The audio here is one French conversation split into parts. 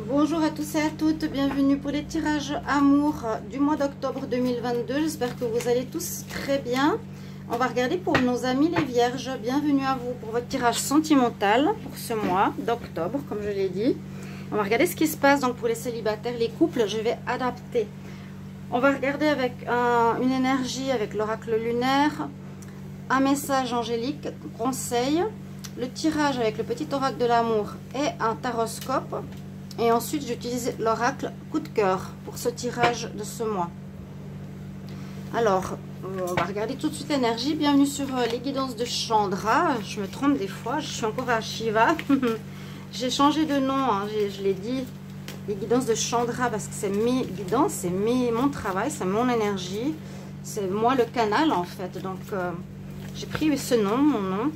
Bonjour à tous et à toutes, bienvenue pour les tirages amour du mois d'octobre 2022. J'espère que vous allez tous très bien. On va regarder pour nos amis les vierges. Bienvenue à vous pour votre tirage sentimental pour ce mois d'octobre, comme je l'ai dit. On va regarder ce qui se passe donc pour les célibataires, les couples. Je vais adapter. On va regarder avec une énergie avec l'oracle lunaire, un message angélique, conseil, le tirage avec le petit oracle de l'amour et un taroscope. Et ensuite, j'utilise l'oracle coup de cœur pour ce tirage de ce mois. Alors, on va regarder tout de suite l'énergie. Bienvenue sur les guidances de Chandra. Je me trompe des fois, je suis encore à Shiva. J'ai changé de nom, hein, je l'ai dit, les guidances de Chandra, parce que c'est mes guidances, c'est mon travail, c'est mon énergie. C'est moi le canal en fait. Donc, j'ai pris ce nom, mon nom.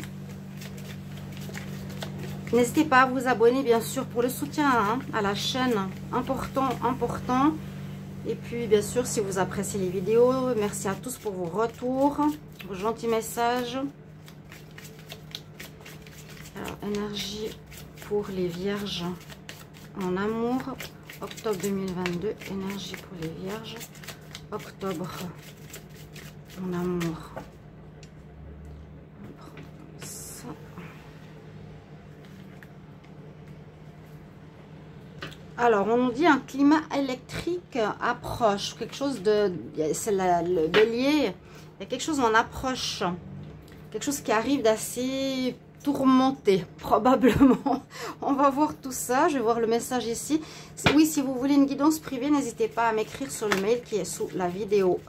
N'hésitez pas à vous abonner bien sûr pour le soutien hein, à la chaîne, important. Et puis bien sûr si vous appréciez les vidéos, merci à tous pour vos retours, vos gentils messages. Alors énergie pour les vierges en amour, octobre 2022, énergie pour les vierges, octobre en amour. Alors, on nous dit un climat électrique approche, quelque chose de... C'est le bélier, il y a quelque chose en approche, quelque chose qui arrive d'assez tourmenté, probablement. On va voir tout ça, je vais voir le message ici. Oui, si vous voulez une guidance privée, n'hésitez pas à m'écrire sur le mail qui est sous la vidéo.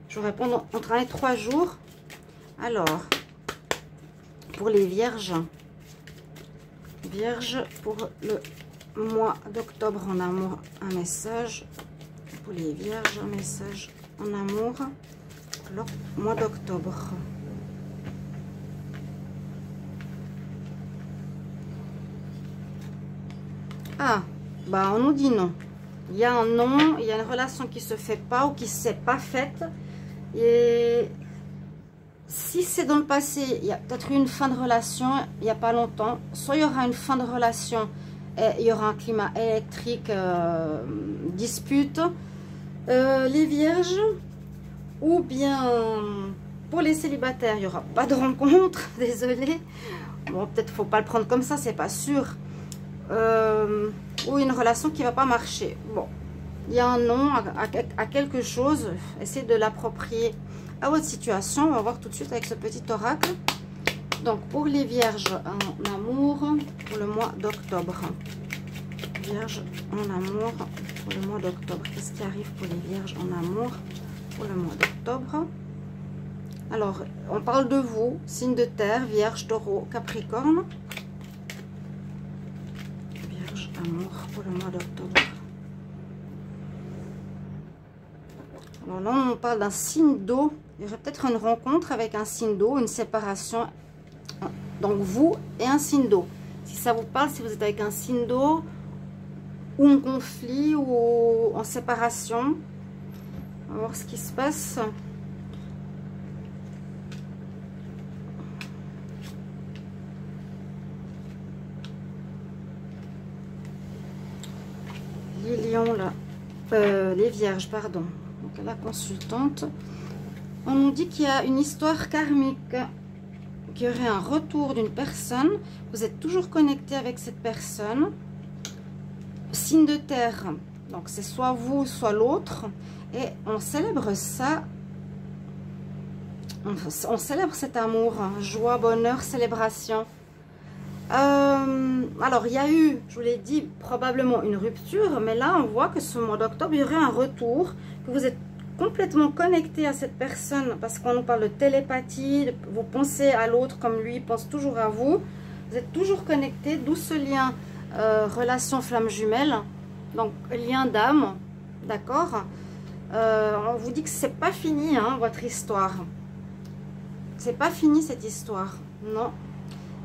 Je vous réponds entre 1 et 3 jours. Alors, pour les vierges, pour le mois d'octobre en amour, un message pour les vierges, un message en amour pour le mois d'octobre. Ah, bah on nous dit non. Il y a un non, il y a une relation qui se fait pas ou qui s'est pas faite. Et si c'est dans le passé, il y a peut-être eu une fin de relation il n'y a pas longtemps. Soit il y aura une fin de relation et il y aura un climat électrique, dispute, les vierges, ou bien pour les célibataires, il n'y aura pas de rencontre, désolé. Bon, peut-être faut pas le prendre comme ça, c'est pas sûr. Ou une relation qui va pas marcher. Bon, il y a un non à quelque chose, essayez de l'approprier à votre situation. On va voir tout de suite avec ce petit oracle. Donc, pour les vierges en amour, pour le mois d'octobre. Vierges en amour, pour le mois d'octobre. Qu'est-ce qui arrive pour les vierges en amour, pour le mois d'octobre? Alors, on parle de vous, signe de terre, vierge, taureau, capricorne. Vierge, amour, pour le mois d'octobre. Alors là, on parle d'un signe d'eau. Il y aurait peut-être une rencontre avec un signe d'eau, une séparation. Donc vous et un signe d'eau. Si ça vous parle, si vous êtes avec un signe d'eau, ou en conflit, ou en séparation. On va voir ce qui se passe. Les lions là. Les vierges, pardon. Donc la consultante. On nous dit qu'il y a une histoire karmique. Qu'il y aurait un retour d'une personne, vous êtes toujours connecté avec cette personne. Signe de terre, donc c'est soit vous, soit l'autre, et on célèbre ça, on célèbre cet amour, joie, bonheur, célébration. Alors il y a eu, je vous l'ai dit, probablement une rupture, mais là on voit que ce mois d'octobre, il y aurait un retour, que vous êtes complètement connecté à cette personne, parce qu'on nous parle de télépathie, vous pensez à l'autre comme lui pense toujours à vous, vous êtes toujours connecté, d'où ce lien relation flamme jumelle, donc lien d'âme, d'accord. On vous dit que c'est pas fini hein, votre histoire, c'est pas fini cette histoire, non.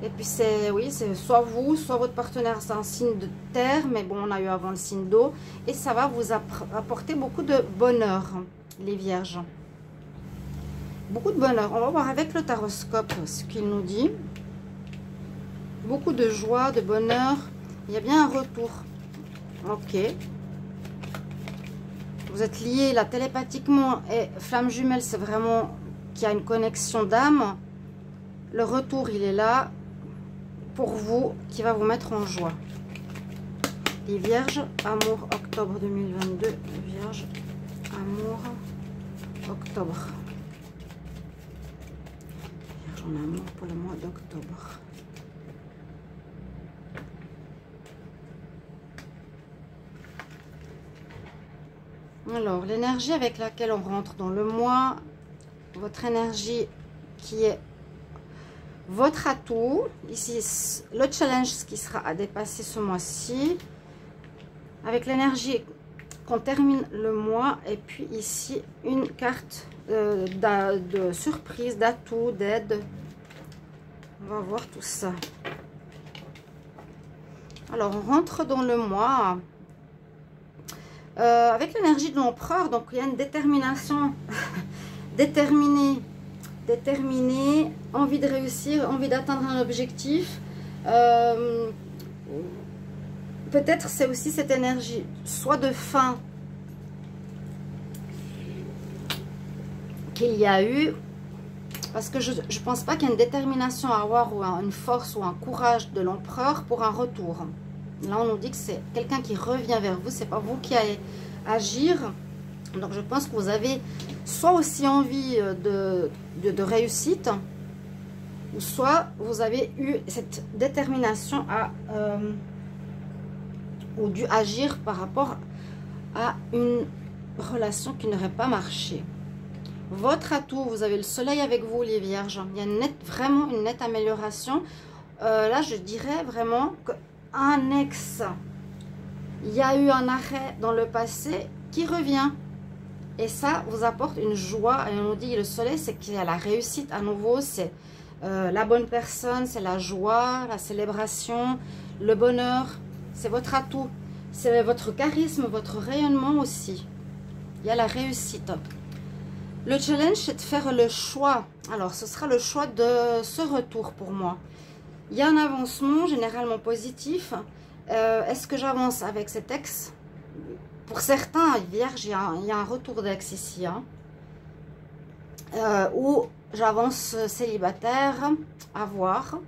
Et puis c'est, oui, c'est soit vous, soit votre partenaire, c'est un signe de terre, mais bon, on a eu avant le signe d'eau, et ça va vous apporter beaucoup de bonheur, les vierges. Beaucoup de bonheur. On va voir avec le taroscope ce qu'il nous dit. Beaucoup de joie, de bonheur. Il y a bien un retour. Ok. Vous êtes liés là télépathiquement et flamme jumelle, c'est vraiment qu'il y a une connexion d'âme. Le retour, il est là pour vous, qui va vous mettre en joie. Les Vierges, amour, octobre 2022. Vierge, amour, octobre. Vierge en amour pour le mois d'octobre. Alors, l'énergie avec laquelle on rentre dans le mois, votre énergie qui est votre atout. Ici, le challenge qui sera à dépasser ce mois-ci. Avec l'énergie qu'on termine le mois. Et puis ici, une carte de surprise, d'atout, d'aide. On va voir tout ça. Alors, on rentre dans le mois. Avec l'énergie de l'empereur, donc il y a une détermination, déterminée, envie de réussir, envie d'atteindre un objectif. Peut-être c'est aussi cette énergie, soit de faim qu'il y a eu, parce que je ne pense pas qu'il y ait une détermination à avoir, ou une force ou un courage de l'empereur pour un retour. Là, on nous dit que c'est quelqu'un qui revient vers vous. C'est pas vous qui allez agir. Donc, je pense que vous avez soit aussi envie de réussite, ou soit vous avez eu cette détermination à ou dû agir par rapport à une relation qui n'aurait pas marché. Votre atout, vous avez le soleil avec vous, les Vierges. Il y a vraiment une nette amélioration. Là, je dirais vraiment que un ex, il y a eu un arrêt dans le passé qui revient, et ça vous apporte une joie. Et on nous dit le soleil, c'est qu'il y a la réussite à nouveau, c'est la bonne personne, c'est la joie, la célébration, le bonheur, c'est votre atout, c'est votre charisme, votre rayonnement aussi. Il y a la réussite. Le challenge, c'est de faire le choix. Alors ce sera le choix de ce retour pour moi. Il y a un avancement généralement positif. Est-ce que j'avance avec cet ex? Pour certains, Vierge, il y a un retour d'ex ici. Hein. Ou j'avance célibataire, à voir.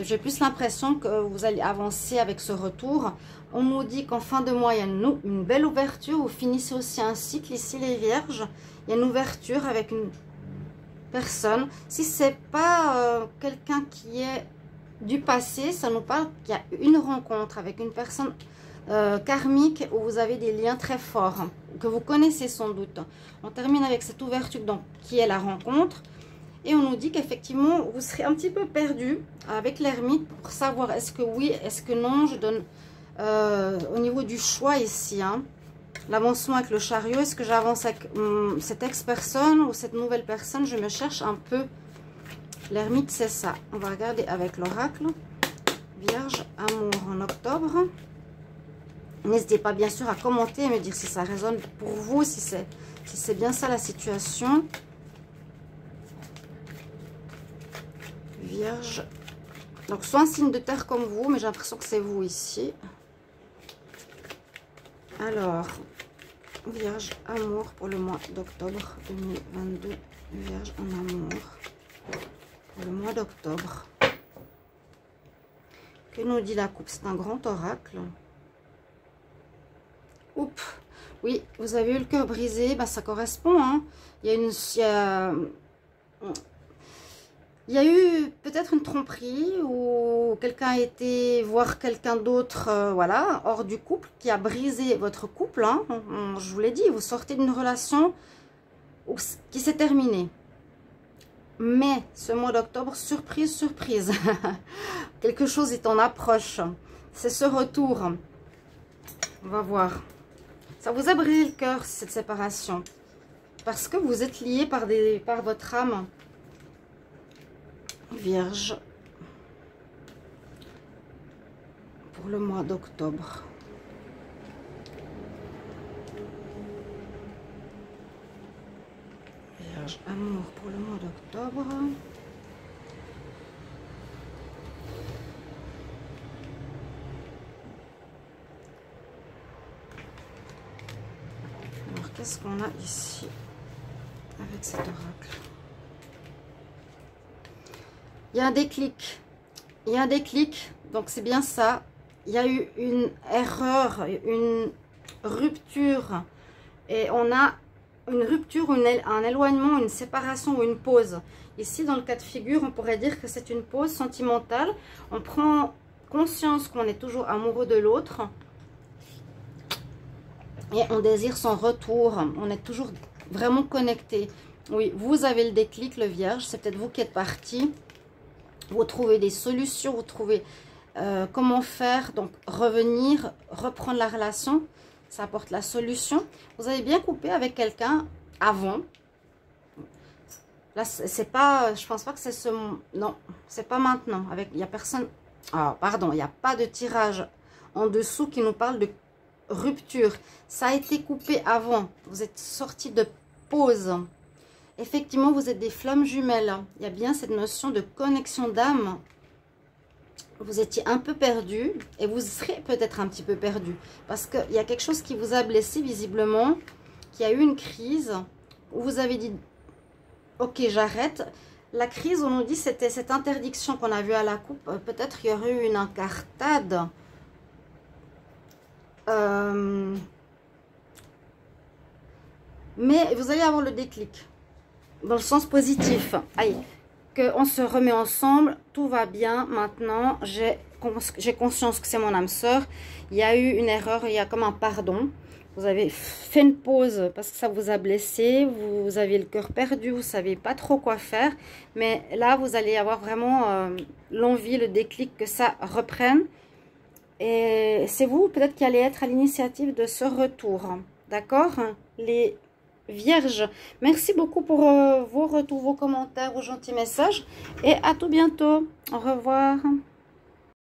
J'ai plus l'impression que vous allez avancer avec ce retour. On nous dit qu'en fin de mois, il y a une belle ouverture. Vous finissez aussi un cycle ici, les Vierges. Il y a une ouverture avec une personne. Si c'est pas quelqu'un qui est du passé, ça nous parle qu'il y a une rencontre avec une personne karmique où vous avez des liens très forts, que vous connaissez sans doute. On termine avec cette ouverture donc, qui est la rencontre. Et on nous dit qu'effectivement, vous serez un petit peu perdu avec l'ermite pour savoir est-ce que oui, est-ce que non. Je donne au niveau du choix ici, hein. L'avancement avec le chariot, est-ce que j'avance avec cette ex-personne ou cette nouvelle personne? Je me cherche un peu. L'ermite, c'est ça. On va regarder avec l'oracle. Vierge, amour en octobre. N'hésitez pas bien sûr à commenter et me dire si ça résonne pour vous, si c'est bien ça la situation. Vierge. Donc, soit un signe de terre comme vous, mais j'ai l'impression que c'est vous ici. Alors, Vierge, amour pour le mois d'octobre 2022. Vierge en amour pour le mois d'octobre. Que nous dit la coupe? C'est un grand oracle. Oups. Oui, vous avez eu le cœur brisé. Ben, ça correspond. Hein. Il y a eu peut-être une tromperie ou quelqu'un a été voir quelqu'un d'autre, voilà, hors du couple, qui a brisé votre couple. Hein. Je vous l'ai dit, vous sortez d'une relation qui s'est terminée. Mais ce mois d'octobre, surprise, surprise. Quelque chose est en approche. C'est ce retour. On va voir. Ça vous a brisé le cœur, cette séparation. Parce que vous êtes liés par votre âme. Vierge. Pour le mois d'octobre. Vierge, amour pour le mois d'octobre. qu'est-ce qu'on a ici avec cet oracle? Il y a un déclic. Il y a un déclic. Donc, c'est bien ça. Il y a eu une erreur, une rupture. Et on a une rupture, un éloignement, une séparation ou une pause. Ici, dans le cas de figure, on pourrait dire que c'est une pause sentimentale. On prend conscience qu'on est toujours amoureux de l'autre. Et on désire son retour. On est toujours vraiment connecté. Oui, vous avez le déclic, le Vierge. C'est peut-être vous qui êtes parti. Vous trouvez des solutions. Vous trouvez comment faire. Donc, revenir, reprendre la relation. Ça apporte la solution. Vous avez bien coupé avec quelqu'un avant. Là, c'est pas... Je pense pas que c'est ce... Non, c'est pas maintenant. Il y a personne... Ah, pardon, il n'y a pas de tirage en dessous qui nous parle de rupture. Ça a été coupé avant. Vous êtes sorti de pause. Effectivement, vous êtes des flammes jumelles. Il y a bien cette notion de connexion d'âme. Vous étiez un peu perdu et vous serez peut-être un petit peu perdu. Parce qu'il y a quelque chose qui vous a blessé visiblement. Qu'il y a eu une crise où vous avez dit, ok, j'arrête. La crise, on nous dit, c'était cette interdiction qu'on a vue à la coupe. Peut-être il y aurait eu une incartade. Mais vous allez avoir le déclic. Dans le sens positif. Allez, qu'on se remet ensemble. Tout va bien maintenant. J'ai conscience que c'est mon âme sœur. Il y a eu une erreur. Il y a comme un pardon. Vous avez fait une pause parce que ça vous a blessé, vous avez le cœur perdu, vous ne savez pas trop quoi faire. Mais là, vous allez avoir vraiment l'envie, le déclic que ça reprenne. Et c'est vous peut-être qui allez être à l'initiative de ce retour. D'accord? Les Vierges, merci beaucoup pour vos retours, vos commentaires, vos gentils messages. Et à tout bientôt. Au revoir.